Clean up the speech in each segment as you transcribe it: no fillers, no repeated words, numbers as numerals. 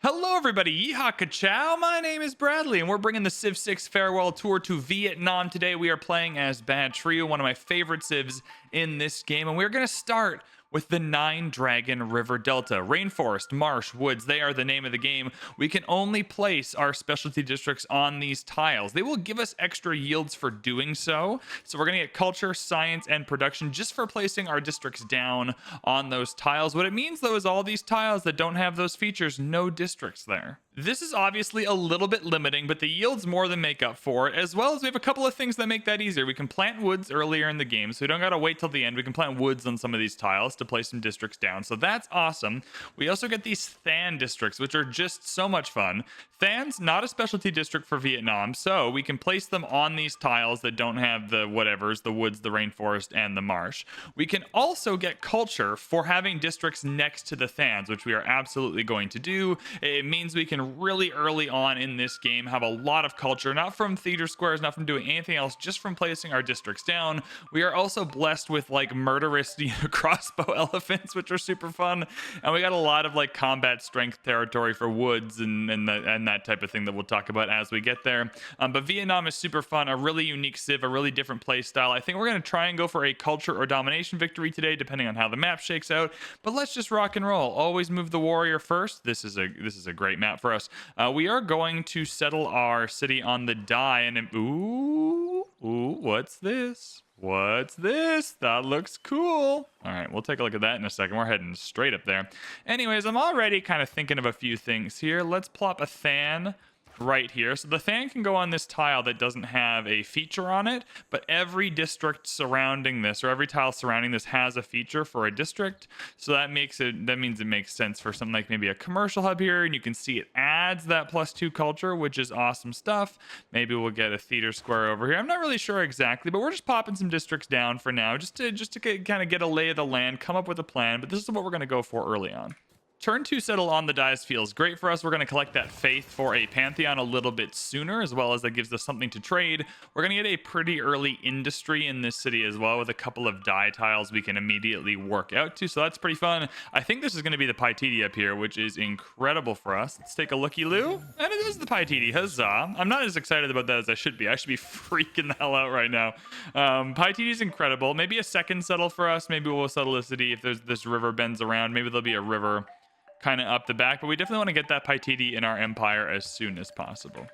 Hello, everybody. Yeehaw, ka-chow. My name is Bradley, and we're bringing the Civ 6 Farewell Tour to Vietnam today. We are playing as Bad Trio, one of my favorite Civs in this game, and we're going to start with the 9-Dragon River Delta. Rainforest, marsh, woods, they are the name of the game. We can only place our specialty districts on these tiles. They will give us extra yields for doing so. So we're going to get culture, science, and production just for placing our districts down on those tiles. What it means, though, is all these tiles that don't have those features, no districts there. This is obviously a little bit limiting, but the yields more than make up for it, as well as we have a couple of things that make that easier. We can plant woods earlier in the game, so we don't got to wait till the end. We can plant woods on some of these tiles to place some districts down, so that's awesome. We also get these Than districts, which are just so much fun. Than's not a specialty district for Vietnam, so we can place them on these tiles that don't have the whatevers, the woods, the rainforest, and the marsh. We can also get culture for having districts next to the Thans, which we are absolutely going to do. It means we can really early on in this game have a lot of culture, not from theater squares, not from doing anything else, just from placing our districts down. We are also blessed with like murderous crossbow elephants, which are super fun, and we got a lot of like combat strength territory for woods and that type of thing that we'll talk about as we get there. But Vietnam is super fun, a really unique civ, a really different play style. I think we're going to try and go for a culture or domination victory today, depending on how the map shakes out, but let's just rock and roll. Always move the warrior first. This is a great map for us. We are going to settle our city on the die, and ooh, what's this? What's this? That looks cool. All right, we'll take a look at that in a second. We're heading straight up there. Anyways, I'm already kind of thinking of a few things here. Let's plop a Than right here. So the Than can go on this tile that doesn't have a feature on it, but every district surrounding this, or every tile surrounding this, has a feature for a district. So that means it makes sense for something like maybe a commercial hub here, and you can see it adds that +2 culture, which is awesome stuff. Maybe we'll get a theater square over here. I'm not really sure exactly, but we're just popping some districts down for now, just to kind of get a lay of the land, come up with a plan, but this is what we're going to go for early on. Turn 2 settle on the dice feels great for us. We're going to collect that faith for a Pantheon a little bit sooner, as well as that gives us something to trade. We're going to get a pretty early industry in this city as well, with a couple of die tiles we can immediately work out to, so that's pretty fun. I think this is going to be the Paititi up here, which is incredible for us. Let's take a looky-loo, and it is the Paititi. Huzzah. I'm not as excited about that as I should be. I should be freaking the hell out right now. Paititi is incredible. Maybe a second settle for us. Maybe we'll settle a city if there's this river bends around. Maybe there'll be a river kind of up the back, but we definitely want to get that Paititi in our empire as soon as possible.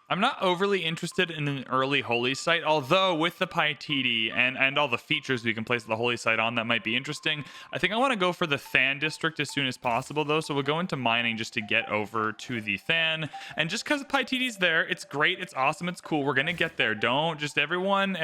I'm not overly interested in an early holy site, although with the Paititi and all the features we can place the holy site on, that might be interesting. I think I want to go for the Than district as soon as possible, though, so we'll go into mining just to get over to the Than. And just because Paititi's there, it's great, it's awesome, it's cool. We're going to get there. Don't just everyone,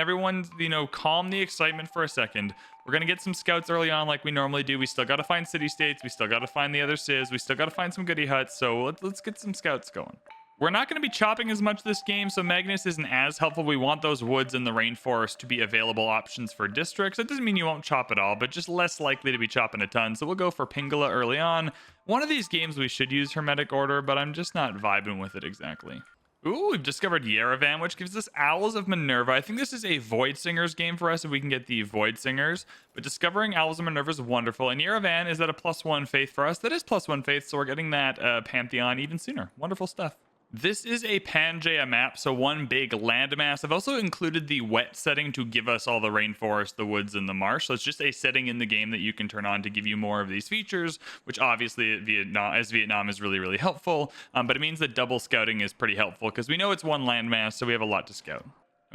calm the excitement for a second. We're going to get some scouts early on like we normally do. We still got to find city-states. We still got to find the other civs. We still got to find some goody huts. So let's get some scouts going. We're not going to be chopping as much this game, so Magnus isn't as helpful. We want those woods and the rainforest to be available options for districts. That doesn't mean you won't chop at all, but just less likely to be chopping a ton. So we'll go for Pingala early on. One of these games we should use Hermetic Order, but I'm just not vibing with it exactly. Ooh, we've discovered Yerevan, which gives us Owls of Minerva. I think this is a Void Singers game for us if we can get the Void Singers. But discovering Owls of Minerva is wonderful. And Yerevan is at a +1 faith for us. That is +1 faith, so we're getting that Pantheon even sooner. Wonderful stuff. This is a Pangaea map, so one big landmass. I've also included the wet setting to give us all the rainforest, the woods, and the marsh. So it's just a setting in the game that you can turn on to give you more of these features, which obviously Vietnam is really, really helpful. But it means that double scouting is pretty helpful because we know it's one landmass, so we have a lot to scout.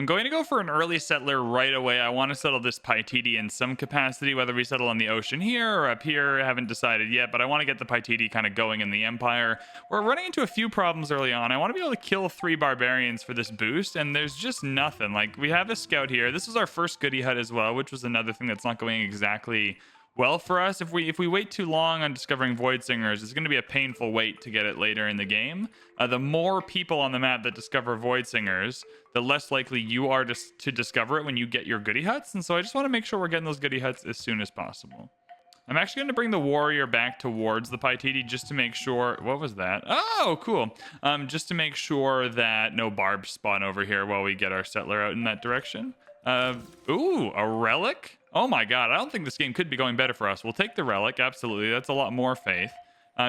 I'm going to go for an early settler right away. I want to settle this Paititi in some capacity, whether we settle on the ocean here or up here. I haven't decided yet, but I want to get the Paititi kind of going in the empire. We're running into a few problems early on. I want to be able to kill 3 barbarians for this boost, and there's just nothing. Like, we have a scout here. This is our first goody hut as well, which was another thing that's not going exactly well for us. If we wait too long on discovering Void Singers, it's going to be a painful wait to get it later in the game. The more people on the map that discover Void Singers, the less likely you are to discover it when you get your goody huts. And so I just want to make sure we're getting those goody huts as soon as possible. I'm actually going to bring the warrior back towards the Paititi just to make sure. What was that? Oh, cool. Just to make sure that no barbs spawn over here while we get our settler out in that direction. Ooh, a relic? Oh my god, I don't think this game could be going better for us. We'll take the relic, absolutely. That's a lot more faith.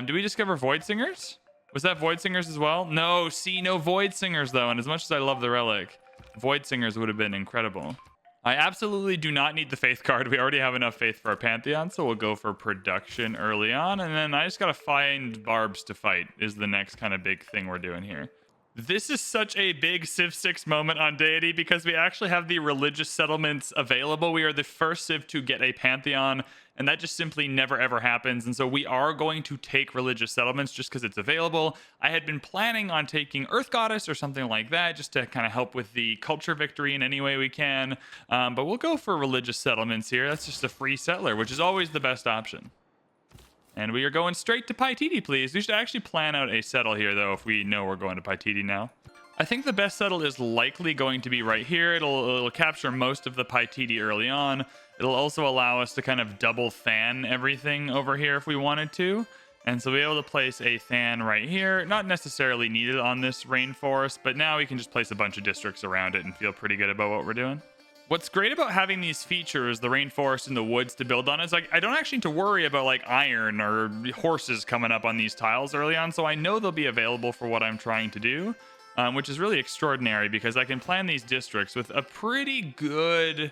Do we discover Void Singers? Was that Void Singers as well? No, see, no Void Singers though. And as much as I love the relic, Void Singers would have been incredible. I absolutely do not need the faith card. We already have enough faith for our Pantheon, so we'll go for production early on. And then I just got to find barbs to fight is the next kind of big thing we're doing here. This is such a big Civ 6 moment on Deity because we actually have the religious settlements available. We are the first Civ to get a Pantheon, and that just simply never ever happens. And so we are going to take religious settlements just because it's available. I had been planning on taking Earth Goddess or something like that just to kind of help with the culture victory in any way we can. But we'll go for religious settlements here. That's just a free settler, which is always the best option. And we are going straight to Paititi, please. We should actually plan out a settle here, though, if we know we're going to Paititi now. I think the best settle is likely going to be right here. It'll capture most of the Paititi early on. It'll also allow us to kind of double fan everything over here if we wanted to. And so we'll be able to place a fan right here. Not necessarily needed on this rainforest, but now we can just place a bunch of districts around it and feel pretty good about what we're doing. What's great about having these features, the rainforest and the woods to build on, is like I don't actually need to worry about like iron or horses coming up on these tiles early on. So I know they'll be available for what I'm trying to do, which is really extraordinary because I can plan these districts with a pretty good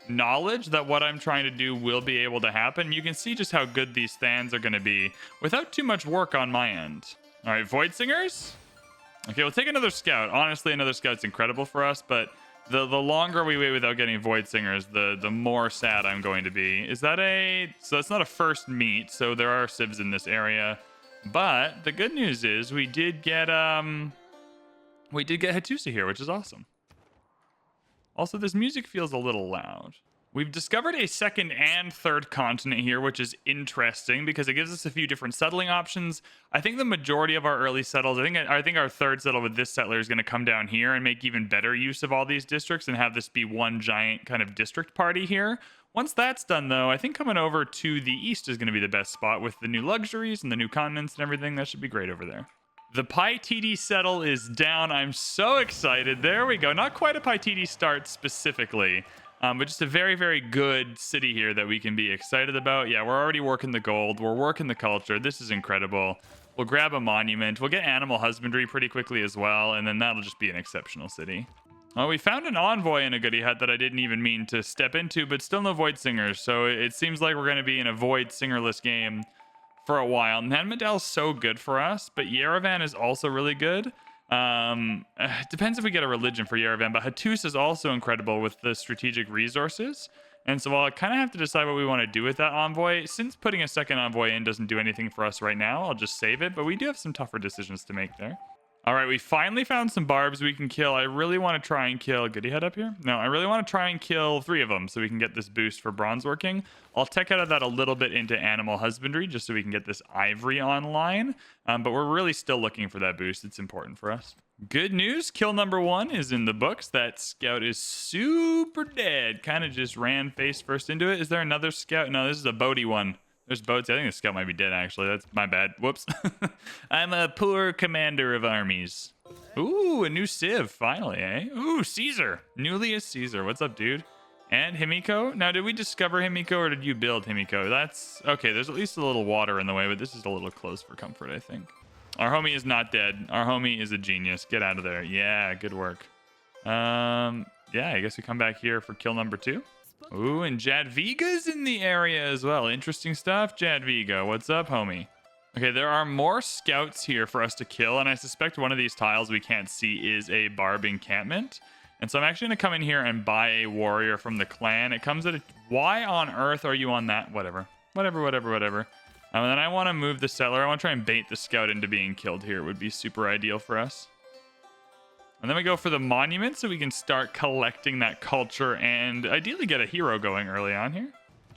knowledge that what I'm trying to do will be able to happen. You can see just how good these stands are going to be without too much work on my end. All right, Void Singers. Okay, we'll take another scout. Honestly, another scout's incredible for us, but the longer we wait without getting Void Singers, the more sad I'm going to be. Is that a... So that's not a first meet, so there are civs in this area. But the good news is we did get Hattusa here, which is awesome. Also, this music feels a little loud. We've discovered a second and third continent here, which is interesting because it gives us a few different settling options. I think the majority of our early settles, I think our third settle with this settler is going to come down here and make even better use of all these districts and have this be one giant kind of district party here. Once that's done, though, I think coming over to the east is going to be the best spot with the new luxuries and the new continents and everything. That should be great over there. The Paititi settle is down. I'm so excited. There we go. Not quite a Paititi start specifically. But just a very, very good city here that we can be excited about. Yeah, we're already working the gold. We're working the culture. This is incredible. We'll grab a monument. We'll get animal husbandry pretty quickly as well. And then that'll just be an exceptional city. Oh, we found an envoy in a goodie hut that I didn't even mean to step into, but still no Void Singers. So it seems like we're going to be in a Void Singerless game for a while. Nanmadal's so good for us, but Yerevan is also really good. It depends if we get a religion for Yerevan, but Hattusa is also incredible with the strategic resources. And so I'll kind of have to decide what we want to do with that envoy. Since putting a second envoy in doesn't do anything for us right now, I'll just save it. But we do have some tougher decisions to make there. All right, we finally found some barbs we can kill. I really want to try and kill... Goody head up here? No, I really want to try and kill 3 of them so we can get this boost for bronze working. I'll tech out of that a little bit into animal husbandry just so we can get this ivory online. But we're really still looking for that boost. It's important for us. Good news, kill number 1 is in the books. That scout is super dead. Kind of just ran face first into it. Is there another scout? No, this is a boaty one. There's boats. I think the scout might be dead, actually. That's my bad. Whoops. I'm a poor commander of armies. Ooh, a new civ, finally, eh? Ooh, Caesar. Newly Caesar. What's up, dude? And Himiko? Now, did we discover Himiko or did you build Himiko? That's... Okay, there's at least a little water in the way, but this is a little close for comfort, I think. Our homie is not dead. Our homie is a genius. Get out of there. Yeah, good work. Yeah, I guess we come back here for kill number 2. Ooh, and Jadviga's in the area as well. Interesting stuff, Jadviga. What's up, homie? Okay, there are more scouts here for us to kill, and I suspect one of these tiles we can't see is a barb encampment. And so I'm actually going to come in here and buy a warrior from the clan. It comes at a... Why on earth are you on that? Whatever. And then I want to move the settler. I want to try and bait the scout into being killed here. It would be super ideal for us. And then we go for the monument so we can start collecting that culture and ideally get a hero going early on here.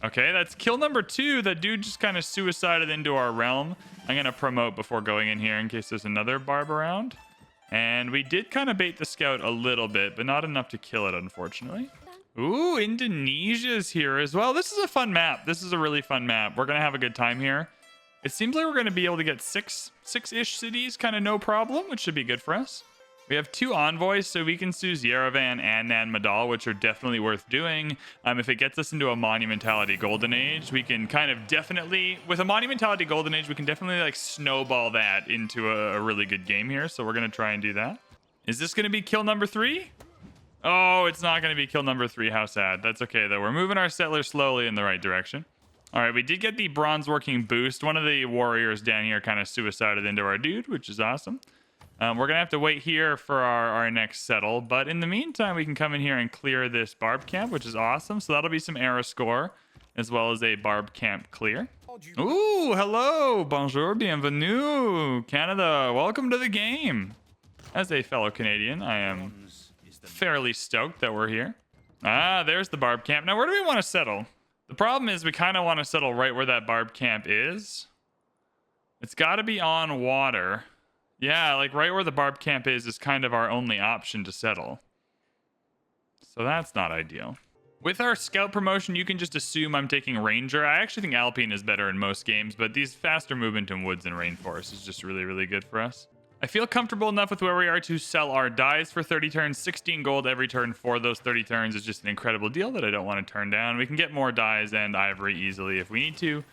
Okay, that's kill number 2. That dude just kind of suicided into our realm. I'm going to promote before going in here in case there's another barb around. And we did kind of bait the scout a little bit, but not enough to kill it, unfortunately. Ooh, Indonesia's here as well. This is a fun map. This is a really fun map. We're going to have a good time here. It seems like we're going to be able to get six-ish cities, kind of no problem, which should be good for us. We have 2 envoys, so we can choose Yerevan and Nan Madal, which are definitely worth doing. If it gets us into a Monumentality Golden Age, we can kind of definitely, with a Monumentality Golden Age, we can definitely like snowball that into a really good game here. So we're going to try and do that. Is this going to be kill number 3? Oh, it's not going to be kill number 3. How sad. That's okay, though. We're moving our settlers slowly in the right direction. All right, we did get the bronze working boost. One of the warriors down here kind of suicided into our dude, which is awesome. We're going to have to wait here for our next settle. But in the meantime, we can come in here and clear this barb camp, which is awesome. So that'll be some era score, as well as a barb camp clear. Ooh, hello. Bonjour, bienvenue. Canada, welcome to the game. As a fellow Canadian, I am fairly stoked that we're here. Ah, there's the barb camp. Now, where do we want to settle? The problem is we kind of want to settle right where that barb camp is. It's got to be on water. Yeah, like right where the barb camp is kind of our only option to settle. So that's not ideal. With our scout promotion, you can just assume I'm taking ranger. I actually think Alpine is better in most games, but these faster movement in woods and rainforest is just really, really good for us. I feel comfortable enough with where we are to sell our dyes for 30 turns. 16 gold every turn for those 30 turns is just an incredible deal that I don't want to turn down. We can get more dyes and ivory easily if we need to,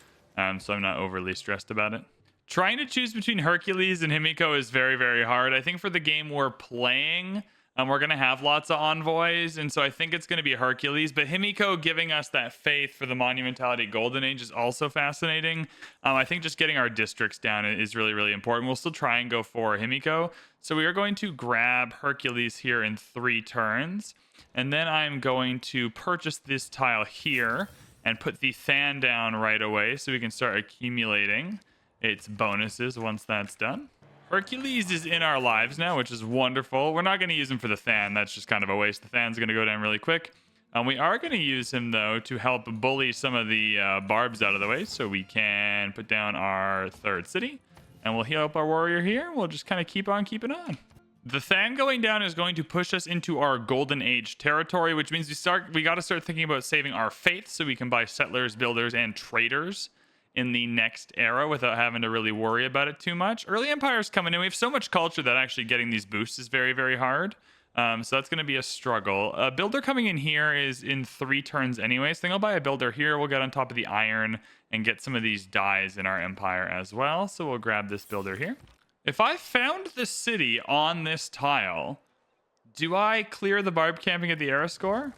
so I'm not overly stressed about it. Trying to choose between Hercules and Himiko is very, very hard. I think for the game we're playing, we're going to have lots of envoys, and so I think it's going to be Hercules. But Himiko giving us that faith for the Monumentality Golden Age is also fascinating. I think just getting our districts down is really, really important. We'll still try and go for Himiko. So we are going to grab Hercules here in 3 turns, and then I'm going to purchase this tile here and put the Than down right away so we can start accumulating its bonuses once that's done. Hercules is in our lives now, which is wonderful. We're not going to use him for the Than. That's just kind of a waste. The Than's going to go down really quick. We are going to use him, though, to help bully some of the barbs out of the way so we can put down our 3rd city. And we'll heal up our warrior here. We'll just kind of keep on keeping on. The Than going down is going to push us into our Golden Age territory, which means we got to start thinking about saving our faith so we can buy settlers, builders, and traders in the next era without having to really worry about it too much. Early Empire's coming in. We have so much culture that actually getting these boosts is very, very hard. So that's going to be a struggle. A builder coming in here is in 3 turns anyways. I think I'll buy a builder here. We'll get on top of the iron and get some of these dyes in our empire as well. So we'll grab this builder here. If I found the city on this tile, do I clear the barb camping at the era score?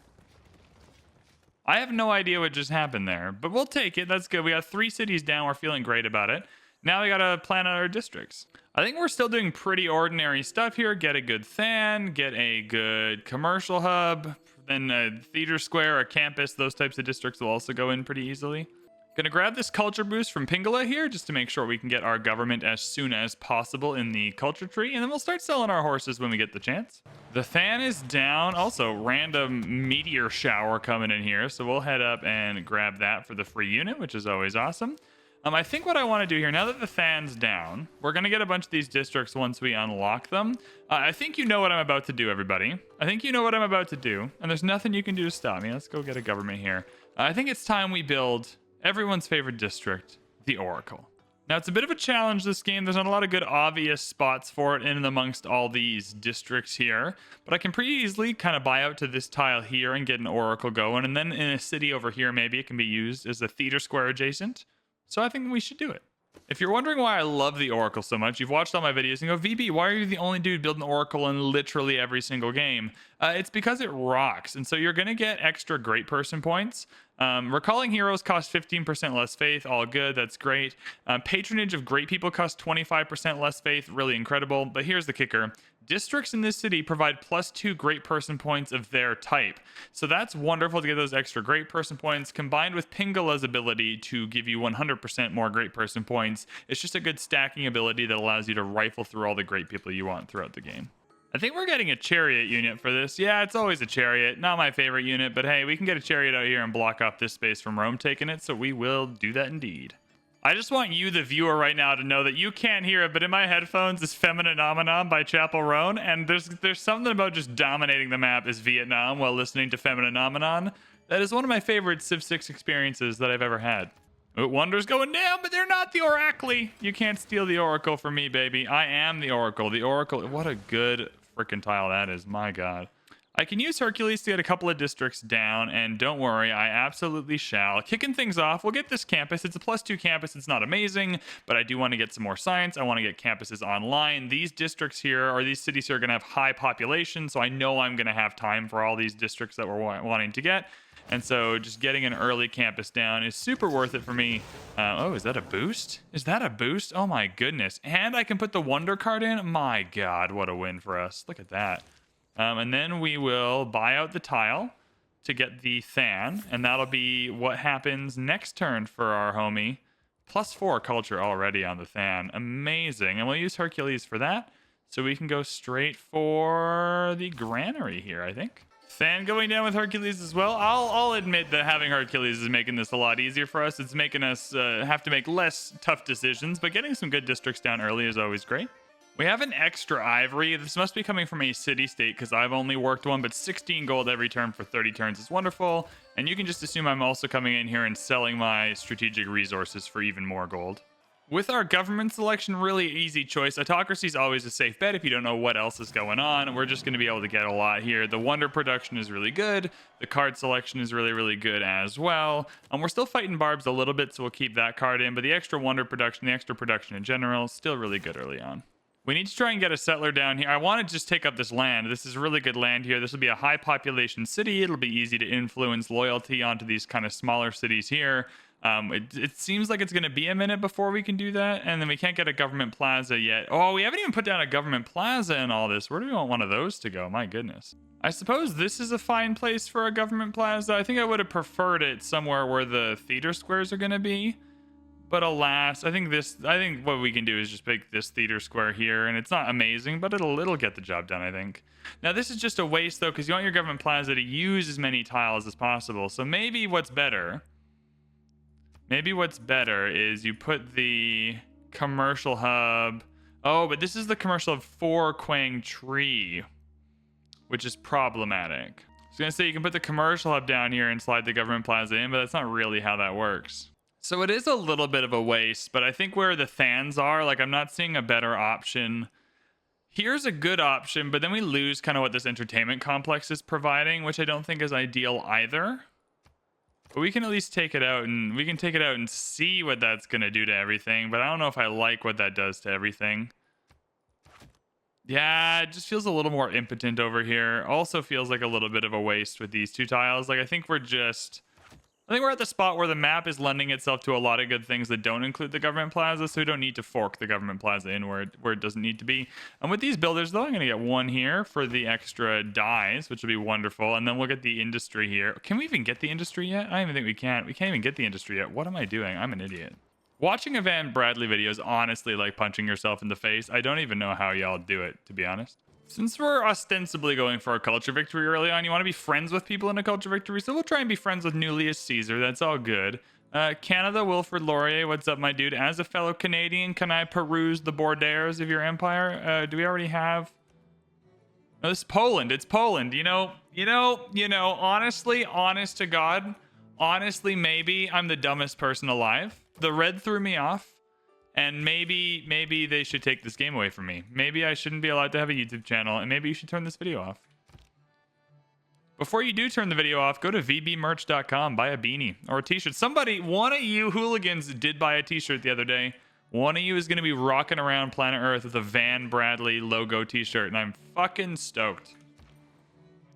I have no idea what just happened there, but we'll take it. That's good. We got 3 cities down. We're feeling great about it. Now we got to plan out our districts. I think we're still doing pretty ordinary stuff here. Get a good Than, get a good commercial hub, then a theater square, a campus. Those types of districts will also go in pretty easily. Gonna grab this culture boost from Pingala here just to make sure we can get our government as soon as possible in the culture tree, and then we'll start selling our horses when we get the chance. The Than is down. Also, random meteor shower coming in here, so we'll head up and grab that for the free unit, which is always awesome. I think what I want to do here, now that the Than's down, we're going to get a bunch of these districts once we unlock them. I think you know what I'm about to do, everybody. I think you know what I'm about to do, and there's nothing you can do to stop me. Let's go get a government here. I think it's time we build everyone's favorite district, the Oracle. Now, it's a bit of a challenge, this game. There's not a lot of good obvious spots for it in and amongst all these districts here, but I can pretty easily kind of buy out to this tile here and get an Oracle going, and then in a city over here, maybe it can be used as a theater square adjacent. So I think we should do it. If you're wondering why I love the Oracle so much, you've watched all my videos and go, VB, why are you the only dude building Oracle in literally every single game? It's because it rocks. And so you're going to get extra great person points. Recalling heroes cost 15% less faith. All good. That's great. Patronage of great people costs 25% less faith. Really incredible. But here's the kicker. Districts in this city provide +2 great person points of their type. So that's wonderful to get those extra great person points combined with Pingala's ability to give you 100% more great person points. It's just a good stacking ability that allows you to rifle through all the great people you want throughout the game. I think we're getting a chariot unit for this. Yeah, it's always a chariot. Not my favorite unit, but hey, we can get a chariot out here and block off this space from Rome taking it, so we will do that indeed. I just want you, the viewer, right now to know that you can't hear it, but in my headphones is Femininomenon by Chapel Roan, and there's something about just dominating the map as Vietnam while listening to Femininomenon. That is one of my favorite Civ 6 experiences that I've ever had. Wonder's going down, but they're not the Oracle. You can't steal the Oracle from me, baby. I am the Oracle. The Oracle, what a good freaking tile that is. My God. I can use Hercules to get a couple of districts down, and don't worry, I absolutely shall. Kicking things off, we'll get this campus. It's a +2 campus. It's not amazing, but I do want to get some more science. I want to get campuses online. These districts here, or these cities here, are going to have high population, so I know I'm going to have time for all these districts that we're wanting to get. And so just getting an early campus down is super worth it for me. Oh, is that a boost? Is that a boost? Oh my goodness. And I can put the Wonder card in? My God, what a win for us. Look at that. And then we will buy out the tile to get the Than, and that'll be what happens next turn for our homie. +4 culture already on the Than. Amazing. And we'll use Hercules for that, so we can go straight for the granary here, I think. Than going down with Hercules as well. I'll admit that having Hercules is making this a lot easier for us. It's making us have to make less tough decisions, but getting some good districts down early is always great. We have an extra ivory. This must be coming from a city-state because I've only worked one, but 16 gold every turn for 30 turns is wonderful. And you can just assume I'm also coming in here and selling my strategic resources for even more gold. With our government selection, really easy choice. Autocracy is always a safe bet if you don't know what else is going on. We're just going to be able to get a lot here. The wonder production is really good. The card selection is really, really good as well. We're still fighting barbs a little bit, so we'll keep that card in. But the extra wonder production, the extra production in general, still really good early on. We need to try and get a settler down here. I want to just take up this land. This is really good land here. This will be a high population city. It'll be easy to influence loyalty onto these kind of smaller cities here. It seems like it's going to be a minute before we can do that. And then we can't get a government plaza yet. Oh, we haven't even put down a government plaza in all this. Where do we want one of those to go? My goodness. I suppose this is a fine place for a government plaza. I think I would have preferred it somewhere where the theater squares are going to be. But alas, I think what we can do is just pick this theater square here, and it's not amazing, but it'll get the job done, I think. Now, this is just a waste, though, because you want your government plaza to use as many tiles as possible. So maybe what's better is you put the commercial hub. Oh, but this is the commercial hub for Quang Tree, which is problematic. I was going to say you can put the commercial hub down here and slide the government plaza in, but that's not really how that works. So it is a little bit of a waste, but I think where the Thans are, like, I'm not seeing a better option. Here's a good option, but then we lose kind of what this entertainment complex is providing, which I don't think is ideal either. But we can at least take it out, and we can take it out and see what that's going to do to everything, but I don't know if I like what that does to everything. Yeah, it just feels a little more impotent over here. Also feels like a little bit of a waste with these two tiles. Like, I think we're at the spot where the map is lending itself to a lot of good things that don't include the government plaza, so we don't need to fork the government plaza in where it doesn't need to be. And with these builders, though, I'm going to get one here for the extra dyes, which will be wonderful. And then we'll get the industry here. Can we even get the industry yet? I don't even think we can. We can't even get the industry yet. What am I doing? I'm an idiot. Watching a VanBradley video is honestly like punching yourself in the face. I don't even know how y'all do it, to be honest. Since we're ostensibly going for a culture victory early on, you want to be friends with people in a culture victory, so we'll try and be friends with Newlius Caesar. That's all good. Canada, Wilfred Laurier, what's up, my dude? As a fellow Canadian, can I peruse the borders of your empire? Do we already have... No, this is Poland. It's Poland. Honestly, honest to God, honestly, maybe I'm the dumbest person alive. The red threw me off. And maybe they should take this game away from me. Maybe I shouldn't be allowed to have a YouTube channel, and maybe you should turn this video off. Before you do turn the video off, go to vbmerch.com, buy a beanie or a t-shirt. One of you hooligans did buy a t-shirt the other day. One of you is going to be rocking around planet Earth with a VanBradley logo t-shirt, and I'm fucking stoked.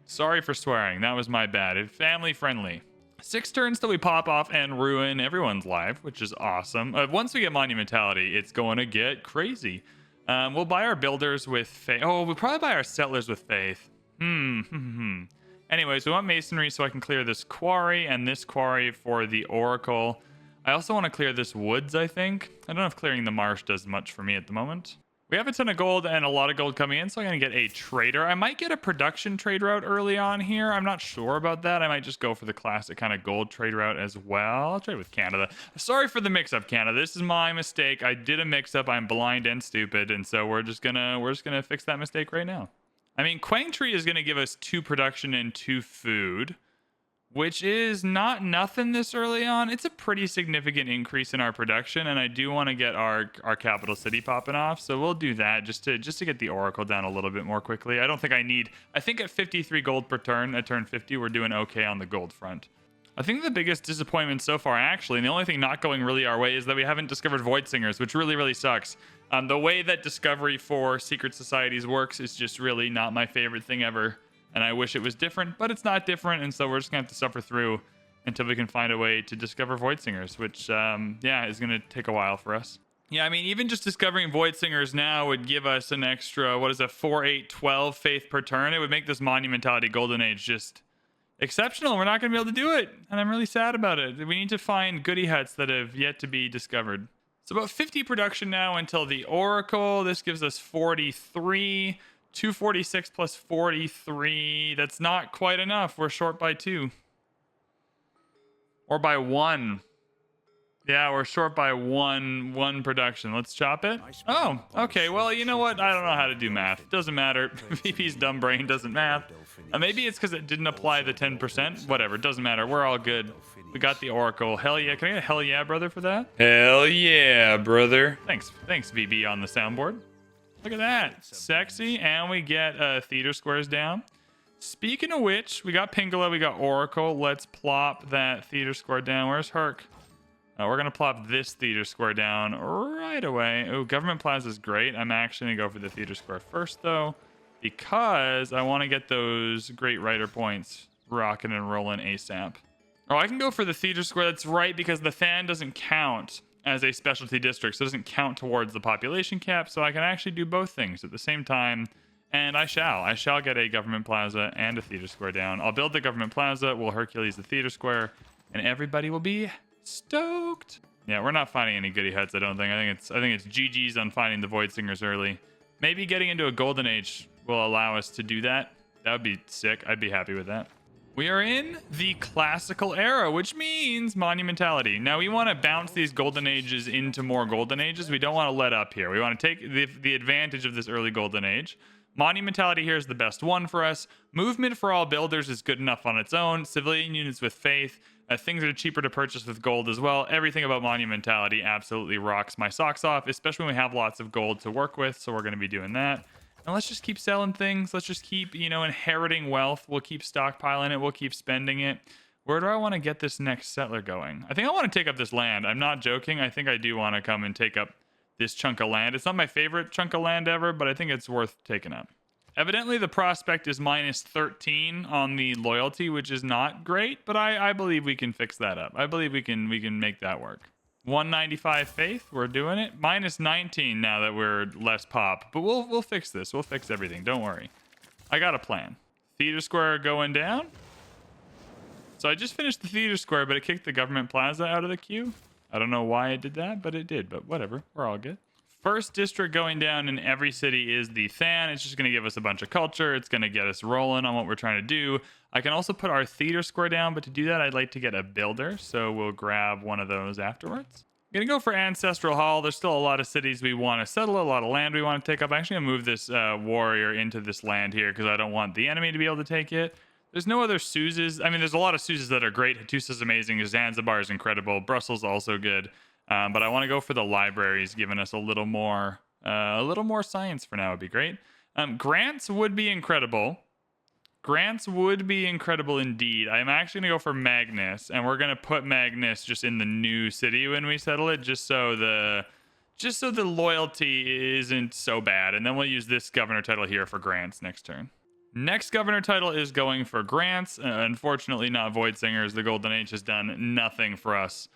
Sorry for swearing. That was my bad. It's family friendly. 6 turns till we pop off and ruin everyone's life, which is awesome. Once we get Monumentality, it's going to get crazy. We'll buy our builders with faith. Oh, we'll probably buy our settlers with faith. Anyways, we want masonry so I can clear this quarry and this quarry for the oracle. I also want to clear this woods, I think. I don't know if clearing the marsh does much for me at the moment. We have a ton of gold and a lot of gold coming in, so I'm going to get a trader. I might get a production trade route early on here. I'm not sure about that. I might just go for the classic kind of gold trade route as well. I'll trade with Canada. Sorry for the mix-up, Canada. This is my mistake. I did a mix-up. I'm blind and stupid, and so we're just gonna fix that mistake right now. I mean, Quang Tree is going to give us 2 production and 2 food, which is not nothing this early on. It's a pretty significant increase in our production, and I do want to get our capital city popping off. So we'll do that just to get the Oracle down a little bit more quickly. I don't think I think at 53 gold per turn, at turn 50, we're doing okay on the gold front. I think the biggest disappointment so far, actually, and the only thing not going really our way, is that we haven't discovered Void Singers, which really, really sucks. The way that discovery for secret societies works is just really not my favorite thing ever. And I wish it was different, but it's not different. And so we're just going to have to suffer through until we can find a way to discover Void Singers, which, yeah, is going to take a while for us. Yeah, I mean, even just discovering Void Singers now would give us an extra, 4, 8, 12 faith per turn. It would make this Monumentality Golden Age just exceptional. We're not going to be able to do it, and I'm really sad about it. We need to find goody huts that have yet to be discovered. So about 50 production now until the Oracle. This gives us 43. 246 plus 43. That's not quite enough. We're short by 2. Or by 1. Yeah, we're short by one production. Let's chop it. Oh, okay. Well, you know what? I don't know how to do math. Doesn't matter. VP's dumb brain doesn't math. Maybe it's because it didn't apply the 10%. Whatever. Doesn't matter. We're all good. We got the Oracle. Hell yeah. Can I get a hell yeah, brother, for that? Hell yeah, brother. Thanks, VB on the soundboard. Look at that. Sexy. And we get theater squares down. Speaking of which, we got Pingala, we got Oracle. Let's plop that theater square down. Where's Herc? We're going to plop this theater square down right away. Oh, Government Plaza is great. I'm actually going to go for the theater square first, though, because I want to get those great writer points rocking and rolling ASAP. Oh, I can go for the theater square. That's right, because the fan doesn't count as a specialty district, so it doesn't count towards the population cap, so I can actually do both things at the same time, and I shall get a Government Plaza and a theater square down. I'll build the Government Plaza, we'll Hercules the theater square, and everybody will be stoked. Yeah, we're not finding any goody huts, I don't think. I think it's GG's on finding the Void Singers early. Maybe getting into a Golden Age will allow us to do that. That would be sick. I'd be happy with that. We are in the classical era, which means monumentality. Now, we want to bounce these golden ages into more golden ages. We don't want to let up here. We want to take the advantage of this early golden age. Monumentality here is the best one for us. Movement for all builders is good enough on its own. Civilian units with faith. Things that are cheaper to purchase with gold as well. Everything about monumentality absolutely rocks my socks off, especially when we have lots of gold to work with. So we're going to be doing that. And let's just keep selling things. Let's just keep, inheriting wealth. We'll keep stockpiling it. We'll keep spending it. Where do I want to get this next settler going? I think I want to take up this land. I'm not joking. I think I do want to come and take up this chunk of land. It's not my favorite chunk of land ever, but I think it's worth taking up. Evidently, the prospect is minus 13 on the loyalty, which is not great, but I believe we can fix that up. I believe we can make that work. 195 faith, we're doing it. Minus 19 now that we're less pop, but we'll fix this. We'll fix everything. Don't worry. I got a plan. Theater square going down. So I just finished the theater square, but it kicked the Government Plaza out of the queue. I don't know why it did that, but it did. But whatever. We're all good. First district going down in every city is the Than. It's just going to give us a bunch of culture. It's going to get us rolling on what we're trying to do. I can also put our theater square down, but to do that, I'd like to get a builder. So we'll grab one of those afterwards. I'm going to go for Ancestral Hall. There's still a lot of cities we want to settle, a lot of land we want to take up. I'm actually going to move this warrior into this land here because I don't want the enemy to be able to take it. There's no other Suzes. I mean, there's a lot of Suzes that are great. Hattusa's amazing. Zanzibar is incredible. Brussels also good. But I want to go for the libraries, giving us a little more science for now would be great. Grants would be incredible. Grants would be incredible indeed. I'm actually going to go for Magnus, and we're going to put Magnus just in the new city when we settle it, just so the loyalty isn't so bad. And then we'll use this governor title here for grants next turn. Next governor title is going for grants. Unfortunately, not Void Singers. The Golden Age has done nothing for us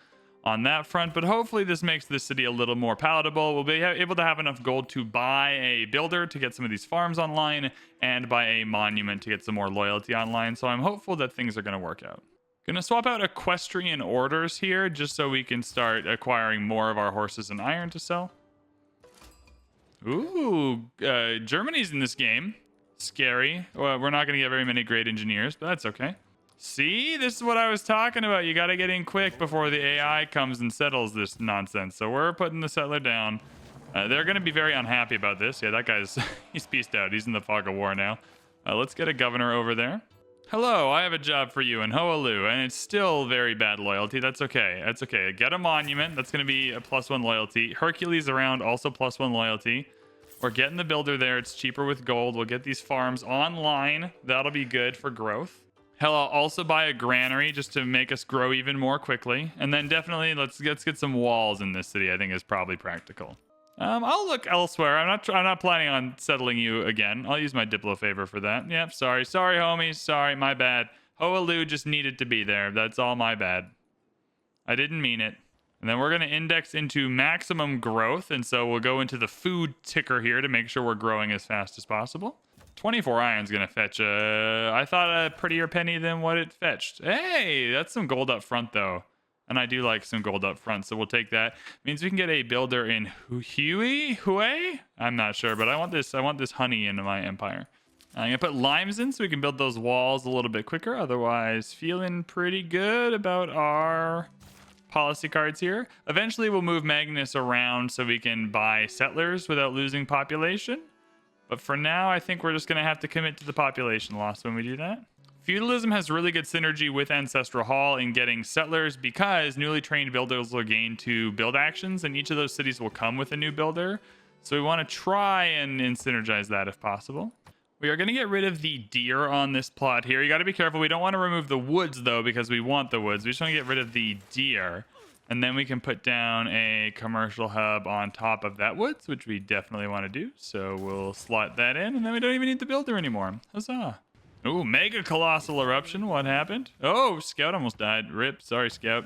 on that front, but hopefully this makes the city a little more palatable. We'll be able to have enough gold to buy a builder to get some of these farms online and buy a monument to get some more loyalty online. So I'm hopeful that things are going to work out. Gonna swap out equestrian orders here just so we can start acquiring more of our horses and iron to sell. Ooh, Germany's in this game. Scary. Well, we're not going to get very many great engineers, but that's okay. See, this is what I was talking about. You got to get in quick before the AI comes and settles this nonsense. So we're putting the settler down. They're going to be very unhappy about this. Yeah, that guy's he's pieced out. He's in the fog of war now. Let's get a governor over there. Hello, I have a job for you in Hoaloo, and it's still very bad loyalty. That's okay. That's okay. Get a monument. That's going to be a +1 loyalty. Hercules around, also +1 loyalty. We're getting the builder there. It's cheaper with gold. We'll get these farms online. That'll be good for growth. Hell, I'll also buy a granary just to make us grow even more quickly. And then definitely let's get some walls in this city. I think is probably practical. I'll look elsewhere. I'm not planning on settling you again. I'll use my Diplo favor for that. Yep, sorry, homies. Sorry, my bad. Hoaloo just needed to be there. That's all my bad. I didn't mean it. And then we're going to index into maximum growth. And so we'll go into the food ticker here to make sure we're growing as fast as possible. 24 iron's going to fetch I thought a prettier penny than what it fetched. Hey, that's some gold up front, though. And I do like some gold up front, so we'll take that. Means we can get a builder in Hue? I'm not sure, but I want this honey into my empire. I'm going to put limes in so we can build those walls a little bit quicker. Otherwise, feeling pretty good about our policy cards here. Eventually, we'll move Magnus around so we can buy settlers without losing population. But for now, I think we're just going to have to commit to the population loss when we do that. Feudalism has really good synergy with Ancestral Hall in getting settlers because newly trained builders will gain 2 build actions, and each of those cities will come with a new builder. So we want to try and synergize that if possible. We are going to get rid of the deer on this plot here. You got to be careful. We don't want to remove the woods, though, because we want the woods. We just want to get rid of the deer. And then we can put down a commercial hub on top of that woods, which we definitely want to do. So we'll slot that in, and then we don't even need the builder anymore. Huzzah. Ooh, mega colossal eruption. What happened? Oh, Scout almost died. Rip. Sorry, Scout.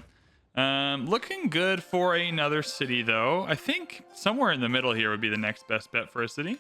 Looking good for another city, though. I think somewhere in the middle here would be the next best bet for a city.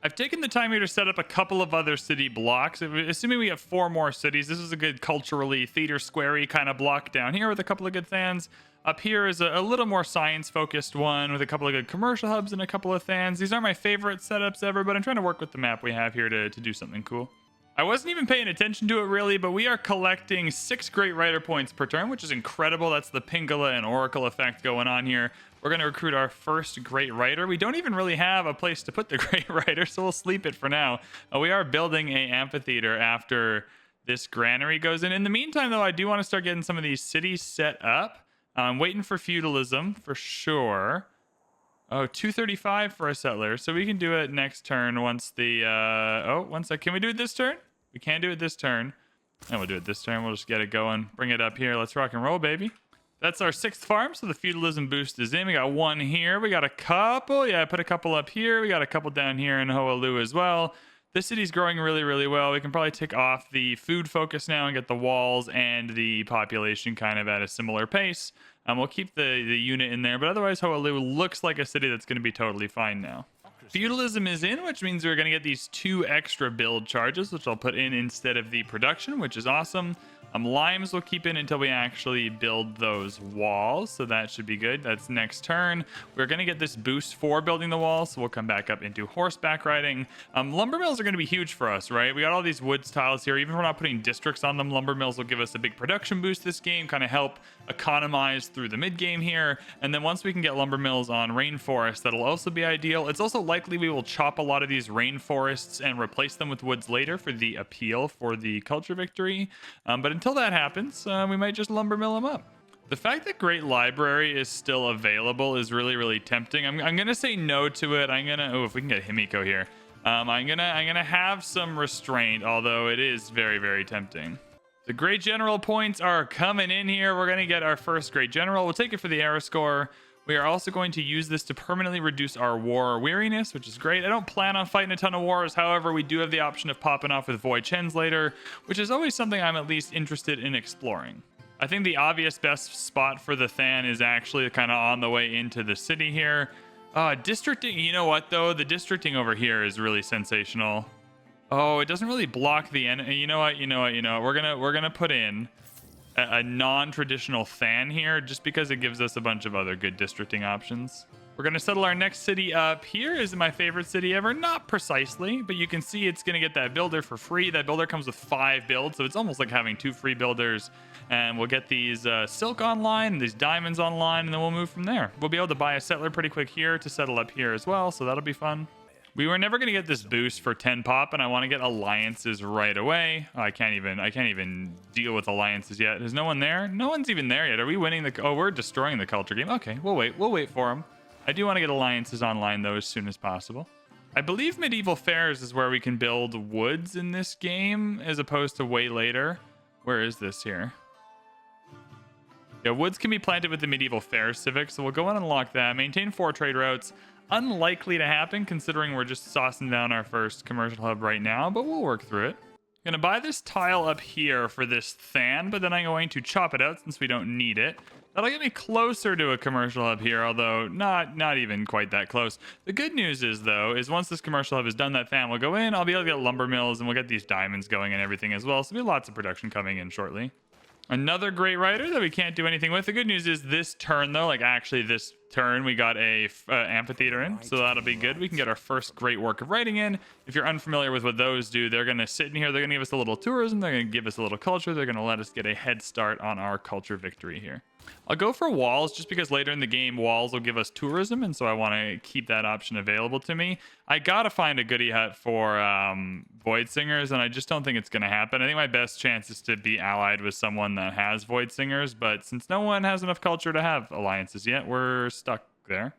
I've taken the time here to set up a couple of other city blocks. Assuming we have 4 more cities, this is a good culturally theater squarey kind of block down here with a couple of good thans. Up here is a little more science-focused one with a couple of good commercial hubs and a couple of thans. These aren't my favorite setups ever, but I'm trying to work with the map we have here to do something cool. I wasn't even paying attention to it really, but we are collecting 6 Great Writer points per turn, which is incredible. That's the Pingala and Oracle effect going on here. We're going to recruit our first Great Writer. We don't even really have a place to put the Great Writer, so we'll sleep it for now. We are building an amphitheater after this granary goes in. In the meantime, though, I do want to start getting some of these cities set up. I'm waiting for feudalism for sure. Oh, 235 for a settler. So we can do it next turn once the... Can we do it this turn? We can do it this turn. And we'll do it this turn. We'll just get it going. Bring it up here. Let's rock and roll, baby. That's our 6th farm. So the feudalism boost is in. We got 1 here. We got a couple. Yeah, I put a couple up here. We got a couple down here in Hoaloo as well. This city's growing really, really well. We can probably take off the food focus now and get the walls and the population kind of at a similar pace. We'll keep the unit in there, but otherwise Hoaloo looks like a city that's going to be totally fine now. Feudalism is in, which means we're going to get these 2 extra build charges, which I'll put in instead of the production, which is awesome. Limes we'll keep in until we actually build those walls, so that should be good. That's next turn. We're going to get this boost for building the walls, so we'll come back up into horseback riding. Lumber mills are going to be huge for us, right? We got all these wood tiles here. Even if we're not putting districts on them, lumber mills will give us a big production boost this game, kind of help economize through the mid game here. And then once we can get lumber mills on rainforest, that'll also be ideal. It's also likely we will chop a lot of these rainforests and replace them with woods later for the appeal for the culture victory. But until that happens, we might just lumber mill them up. The fact that Great Library is still available is really, really tempting. I'm gonna say no to it. If we can get Himiko here, I'm gonna have some restraint, although it is very, very tempting. The Great General points are coming in here. We're gonna get our first Great General. We'll take it for the era score. We are also going to use this to permanently reduce our war weariness, which is great. I don't plan on fighting a ton of wars. However, we do have the option of popping off with Void Chens later, which is always something I'm at least interested in exploring. I think the obvious best spot for the Than is actually kind of on the way into the city here. Districting, you know what, though? The districting over here is really sensational. Oh, it doesn't really block the enemy. You know what? We're gonna put in a non-traditional Than here just because it gives us a bunch of other good districting options. We're going to settle our next city up here. Is my favorite city ever? Not precisely, but you can see it's going to get that builder for free. That builder comes with 5 builds, so it's almost like having 2 free builders. And we'll get these silk online and these diamonds online, and then we'll move from there. We'll be able to buy a settler pretty quick here to settle up here as well, so that'll be fun. We were never going to get this boost for 10 pop, and I want to get alliances right away. Oh, I can't even deal with alliances yet. Is no one there? No one's even there yet. Are we winning the... Oh, we're destroying the culture game. Okay, we'll wait. We'll wait for them. I do want to get alliances online, though, as soon as possible. I believe medieval fairs is where we can build woods in this game, as opposed to way later. Where is this here? Yeah, woods can be planted with the medieval fair civic, so we'll go and unlock that. Maintain 4 trade routes. Unlikely to happen considering we're just saucing down our first commercial hub right now, but we'll work through it. Gonna buy this tile up here for this fan, but then I'm going to chop it out since we don't need it. That'll get me closer to a commercial hub here, although not even quite that close. The good news is, though, is once this commercial hub is done, that fan will go in. I'll be able to get lumber mills, and we'll get these diamonds going and everything as well. So there'll be lots of production coming in shortly. Another great writer that we can't do anything with. The good news is this turn, though, like actually this turn, we got a amphitheater in, so that'll be good. We can get our first great work of writing in. If you're unfamiliar with what those do, they're going to sit in here. They're going to give us a little tourism. They're going to give us a little culture. They're going to let us get a head start on our culture victory here. I'll go for walls just because later in the game, walls will give us tourism, and so I want to keep that option available to me. I got to find a goodie hut for Void Singers, and I just don't think it's going to happen. I think my best chance is to be allied with someone that has Void Singers, but since no one has enough culture to have alliances yet, we're stuck there.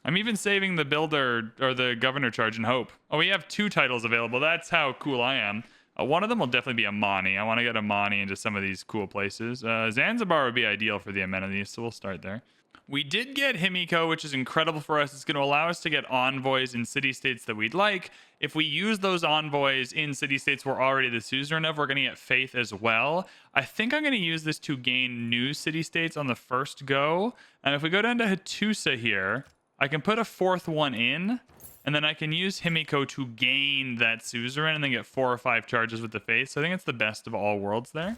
I'm even saving the builder or the governor charge in hope. Oh, we have 2 titles available. That's how cool I am. One of them will definitely be Amani. I want to get Amani into some of these cool places. Zanzibar would be ideal for the amenities, so we'll start there. We did get Himiko, which is incredible for us. It's going to allow us to get envoys in city-states that we'd like. If we use those envoys in city-states we're already the suzerain of, we're going to get faith as well. I think I'm going to use this to gain new city-states on the first go. And if we go down to Hattusa here, I can put a 4th one in. And then I can use Himiko to gain that suzerain and then get 4 or 5 charges with the faith. So I think it's the best of all worlds there.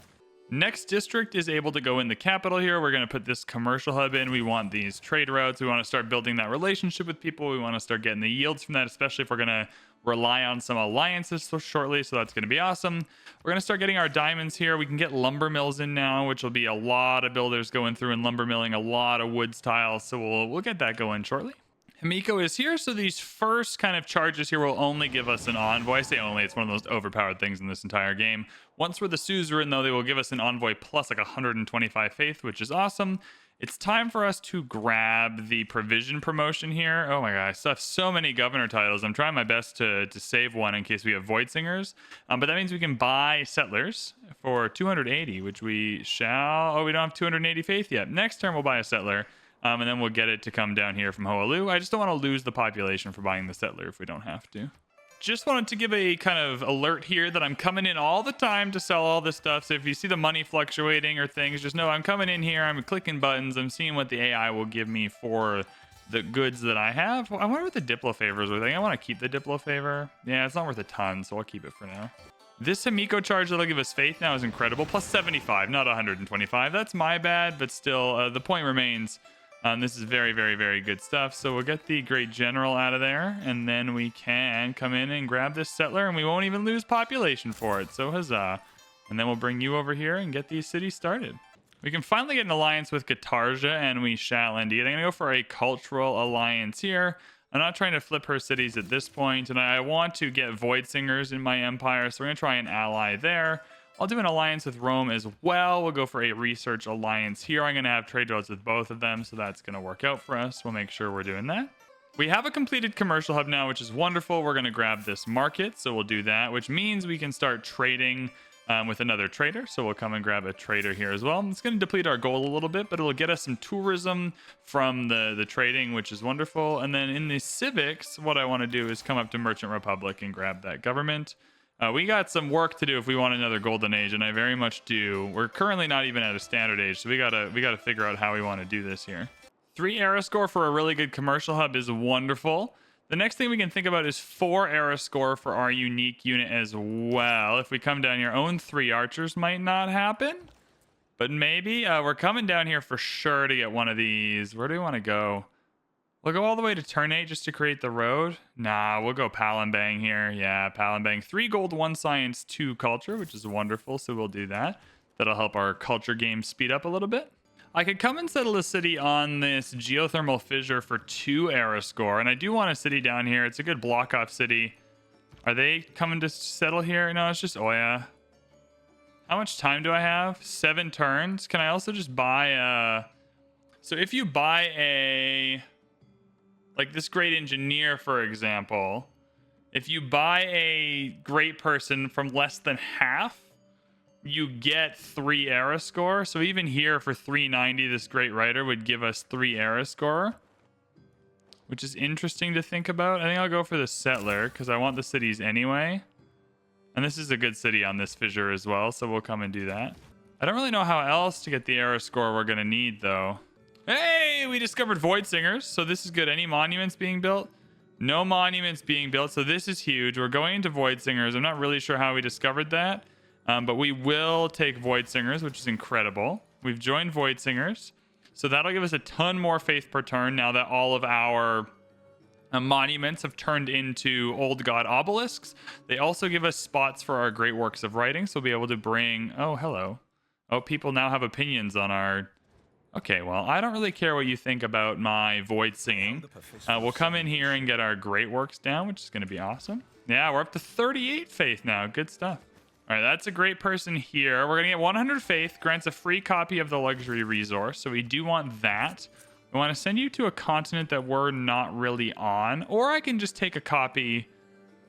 Next district is able to go in the capital here. We're going to put this commercial hub in. We want these trade routes. We want to start building that relationship with people. We want to start getting the yields from that, especially if we're going to rely on some alliances so shortly. So that's going to be awesome. We're going to start getting our diamonds here. We can get lumber mills in now, which will be a lot of builders going through and lumber milling a lot of wood tiles. So we'll get that going shortly. Himiko is here, so these first kind of charges here will only give us an envoy. I say only, it's one of those overpowered things in this entire game. Once we're the suzerain, though, they will give us an envoy plus like 125 faith, which is awesome. It's time for us to grab the provision promotion here. Oh my god, I still have so many governor titles. I'm trying my best to save one in case we have void singers. But that means we can buy settlers for 280, which we shall... Oh, we don't have 280 faith yet. Next turn, we'll buy a settler. And then we'll get it to come down here from Hoalu. I just don't want to lose the population for buying the settler if we don't have to. Just wanted to give a kind of alert here that I'm coming in all the time to sell all this stuff. So if you see the money fluctuating or things, just know I'm coming in here. I'm clicking buttons. I'm seeing what the AI will give me for the goods that I have. I wonder what the Diplo favors are. I want to keep the Diplo favor. Yeah, it's not worth a ton, so I'll keep it for now. This Himiko charge that'll give us faith now is incredible. Plus 75, not 125. That's my bad, but still, the point remains... this is very, very, very good stuff. So we'll get the Great General out of there, and then we can come in and grab this settler, and we won't even lose population for it. So huzzah. And then we'll bring you over here and get these cities started. We can finally get an alliance with Katarja, and we shall indeed. I'm going to go for a cultural alliance here. I'm not trying to flip her cities at this point, and I want to get Void Singers in my empire, so we're going to try an ally there. I'll do an alliance with Rome as well. We'll go for a research alliance here. I'm going to have trade routes with both of them, so that's going to work out for us. We'll make sure we're doing that. We have a completed commercial hub now, which is wonderful. We're going to grab this market, so we'll do that, which means we can start trading with another trader. So we'll come and grab a trader here as well. It's going to deplete our gold a little bit, but it'll get us some tourism from the trading, which is wonderful. And then in the civics, what I want to do is come up to Merchant Republic and grab that government. We got some work to do if we want another golden age, and I very much do. We're currently not even at a standard age, so we gotta figure out how we want to do this here. 3 era score for a really good commercial hub is wonderful. The next thing we can think about is 4 era score for our unique unit as well. If we come down here, own 3 archers might not happen, but maybe. We're coming down here for sure to get one of these. Where do we want to go? We'll go all the way to turn 8 just to create the road. Nah, we'll go Palembang here. Yeah, Palembang. 3 gold, 1 science, 2 culture, which is wonderful. So we'll do that. That'll help our culture game speed up a little bit. I could come and settle a city on this geothermal fissure for 2 era score, and I do want a city down here. It's a good block off city. Are they coming to settle here? No, it's just Oya. How much time do I have? 7 turns. Can I also just buy a... So if you buy a... Like this great engineer, for example, if you buy a great person from less than half, you get 3 era score. So even here for 390, this great writer would give us 3 era score, which is interesting to think about. I think I'll go for the settler because I want the cities anyway. And this is a good city on this fissure as well, so we'll come and do that. I don't really know how else to get the era score we're going to need, though. Hey, we discovered Void Singers, so this is good. Any monuments being built? No monuments being built, so this is huge. We're going into Void Singers. I'm not really sure how we discovered that, but we will take Void Singers, which is incredible. We've joined Void Singers, so that'll give us a ton more faith per turn now that all of our monuments have turned into old god obelisks. They also give us spots for our great works of writing, so we'll be able to bring... Oh, hello. Oh, people now have opinions on our... Okay, well, I don't really care what you think about my void singing. We'll come in here and get our great works down, which is going to be awesome. Yeah, we're up to 38 faith now. Good stuff. All right, that's a great person here. We're going to get 100 faith, grants a free copy of the luxury resource, so we do want that. We want to send you to a continent that we're not really on, or I can just take a copy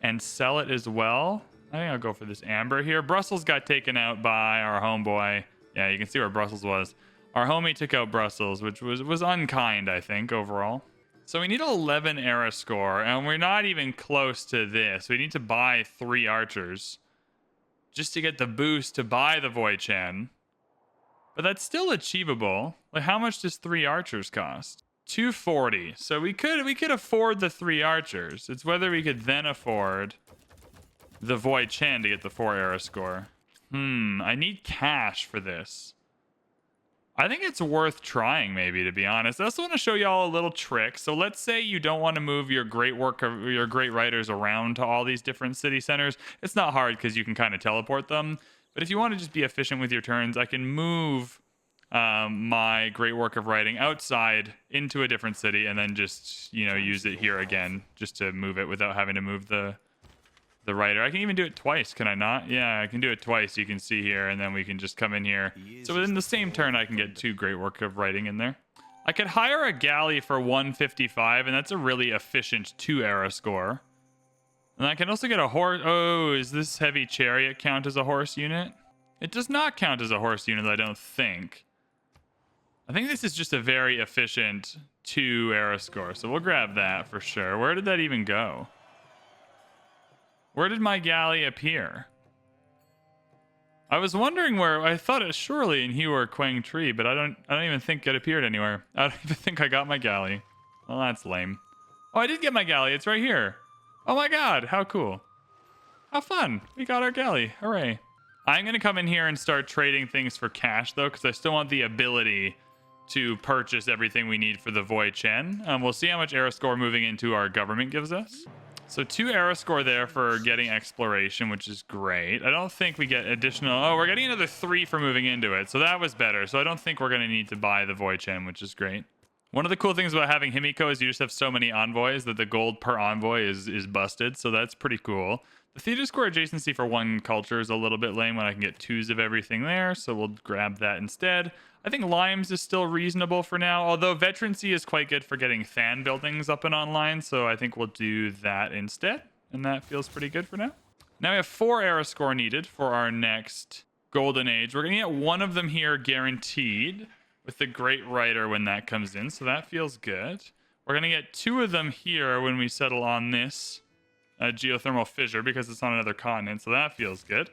and sell it as well. I think I'll go for this amber here. Brussels got taken out by our homeboy. Yeah, you can see where Brussels was. Our homie took out Brussels, which was unkind, I think, overall. So we need 11 era score, and we're not even close to this. We need to buy 3 archers just to get the boost to buy the Void Chen. But that's still achievable. Like, how much does 3 archers cost? 240. So we could afford the 3 archers. It's whether we could then afford the Void Chen to get the 4 era score. I need cash for this. I think it's worth trying, maybe, to be honest. I also want to show y'all a little trick. So let's say you don't want to move your great work of your great writers around to all these different city centers. It's not hard because you can kind of teleport them. But if you want to just be efficient with your turns, I can move my great work of writing outside into a different city and then just, you know, use it here again just to move it without having to move the writer. I can even do it twice, can I not? Yeah, I can do it twice, you can see here, and then we can just come in here. So within the same turn, I can get 2 great work of writing in there. I could hire a galley for 155, and that's a really efficient 2 era score. And I can also get a horse. Oh, is this heavy chariot count as a horse unit? It does not count as a horse unit, I don't think. I think this is just a very efficient 2 era score, so we'll grab that for sure. Where did that even go? Where did my galley appear? I was wondering where. I thought it surely in Hue or Quang Tree, but I don't even think it appeared anywhere. I don't even think I got my galley. Well, that's lame. Oh, I did get my galley. It's right here. Oh my god, how cool. How fun. We got our galley. Hooray. I'm going to come in here and start trading things for cash, though, because I still want the ability to purchase everything we need for the Void Chen. We'll see how much era score moving into our government gives us. So 2 era score there for getting exploration, which is great. I don't think we get additional... Oh, we're getting another 3 for moving into it. So that was better. So I don't think we're going to need to buy the Void Chen, which is great. One of the cool things about having Himiko is you just have so many envoys that the gold per envoy is busted. So that's pretty cool. The theater score adjacency for 1 culture is a little bit lame when I can get 2s of everything there. So we'll grab that instead. I think Limes is still reasonable for now, although Veterancy is quite good for getting Than buildings up and online, so I think we'll do that instead, and that feels pretty good for now. Now we have 4 era score needed for our next Golden Age. We're going to get 1 of them here guaranteed with the Great Writer when that comes in, so that feels good. We're going to get 2 of them here when we settle on this geothermal fissure because it's on another continent, so that feels good.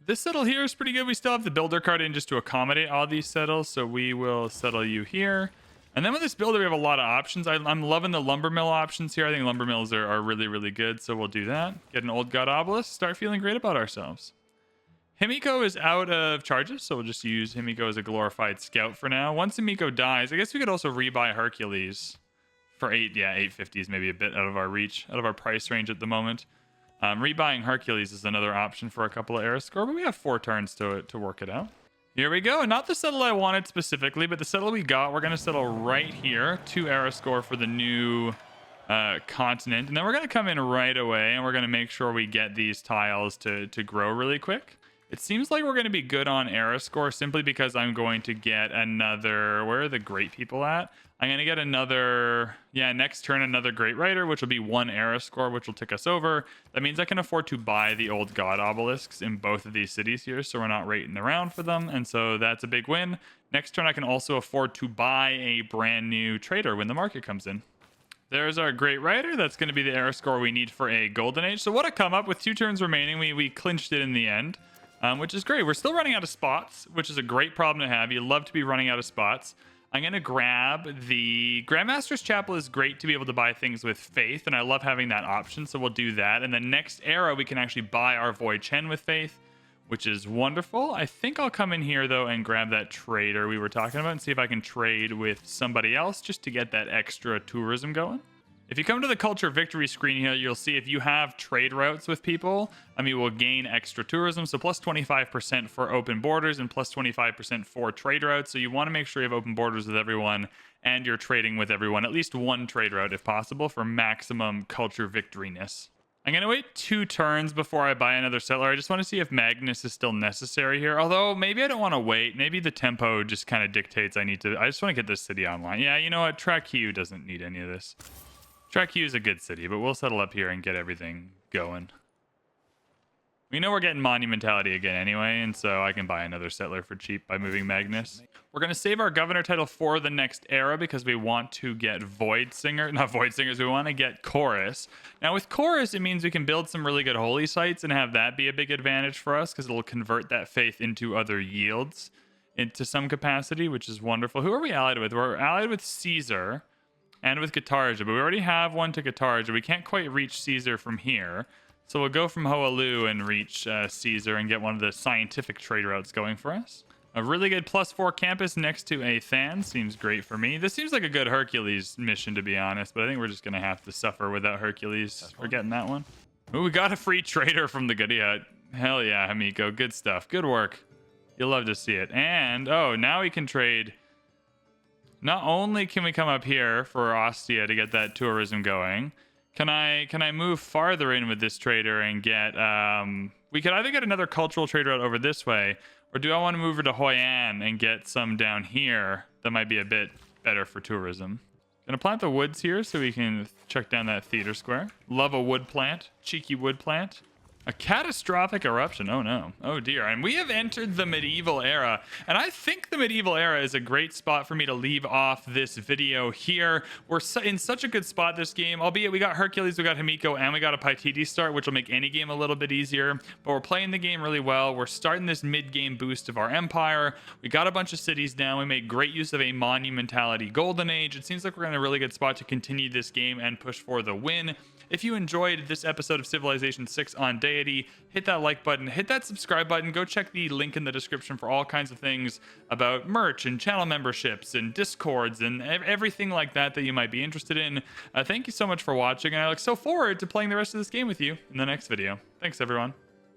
This settle here is pretty good. We still have the builder card in just to accommodate all these settles, so we will settle you here. And then with this builder, we have a lot of options. I'm loving the lumber mill options here. I think lumber mills are really, really good, so we'll do that. Get an old god obelisk, start feeling great about ourselves. Himiko is out of charges, so we'll just use Himiko as a glorified scout for now. Once Himiko dies, I guess we could also rebuy Hercules for 8. Yeah, 850 is maybe a bit out of our reach, out of our price range at the moment. Rebuying Hercules is another option for a couple of era score, but we have 4 turns to work it out. Here we go. Not the settle I wanted specifically, but the settle we got. We're going to settle right here. 2 era score for the new continent. And then we're going to come in right away, and we're going to make sure we get these tiles to grow really quick. It seems like we're going to be good on era score simply because I'm going to get another... Where are the great people at? I'm going to get another... Yeah, next turn, another great writer, which will be 1 era score, which will tick us over. That means I can afford to buy the old god obelisks in both of these cities here, so we're not waiting around for them. And so that's a big win. Next turn, I can also afford to buy a brand new trader when the market comes in. There's our great writer. That's going to be the era score we need for a golden age. So what a come up with 2 turns remaining. We clinched it in the end. Which is great. We're still running out of spots, which is a great problem to have. You love to be running out of spots. I'm going to grab the Grandmaster's Chapel. Is great to be able to buy things with faith, and I love having that option, so we'll do that. And then next era, we can actually buy our Void Chen with faith, which is wonderful. I think I'll come in here, though, and grab that trader we were talking about and see if I can trade with somebody else just to get that extra tourism going. If you come to the culture victory screen here, you'll see if you have trade routes with people, you will gain extra tourism. So plus 25% for open borders and plus 25% for trade routes. So you want to make sure you have open borders with everyone and you're trading with everyone, at least 1 trade route if possible, for maximum culture victoryness. I'm going to wait 2 turns before I buy another settler. I just want to see if Magnus is still necessary here. Although maybe I don't want to wait. Maybe the tempo just kind of dictates I just want to get this city online. Yeah, you know what? Track Q doesn't need any of this. Track Q is a good city, but we'll settle up here and get everything going. We know we're getting Monumentality again anyway, and so I can buy another settler for cheap by moving Magnus. We're going to save our governor title for the next era because we want to get Void Singer. Not Void Singers, we want to get Chorus. Now with Chorus, it means we can build some really good holy sites and have that be a big advantage for us because it'll convert that faith into other yields into some capacity, which is wonderful. Who are we allied with? We're allied with Caesar and with Guitarja, but we already have one to Guitarja. We can't quite reach Caesar from here. So we'll go from Hoalu and reach Caesar and get one of the scientific trade routes going for us. A really good +4 campus next to a Than seems great for me. This seems like a good Hercules mission, to be honest, but I think we're just going to have to suffer without Hercules. We're getting that one. Ooh, we got a free trader from the Godia. Hell yeah, Hamiko. Good stuff. Good work. You'll love to see it. And, oh, now we can trade... Not only can we come up here for Ostia to get that tourism going, can I move farther in with this trader and get... we could either get another cultural trade route over this way, or do I want to move her to Hoi An and get some down here that might be a bit better for tourism? Gonna plant the woods here so we can check down that theater square. Love a wood plant. Cheeky wood plant. A catastrophic eruption. Oh no. Oh dear. And we have entered the medieval era. And I think the medieval era is a great spot for me to leave off this video here. We're in such a good spot this game, albeit we got Hercules, we got Hamiko, and we got a Paititi start, which will make any game a little bit easier. But we're playing the game really well. We're starting this mid-game boost of our empire. We got a bunch of cities down. We made great use of a Monumentality golden age. It seems like we're in a really good spot to continue this game and push for the win. If you enjoyed this episode of Civilization 6 on Deity, hit that like button, hit that subscribe button, go check the link in the description for all kinds of things about merch and channel memberships and discords and everything like that that you might be interested in. Thank you so much for watching, and I look so forward to playing the rest of this game with you in the next video. Thanks, everyone.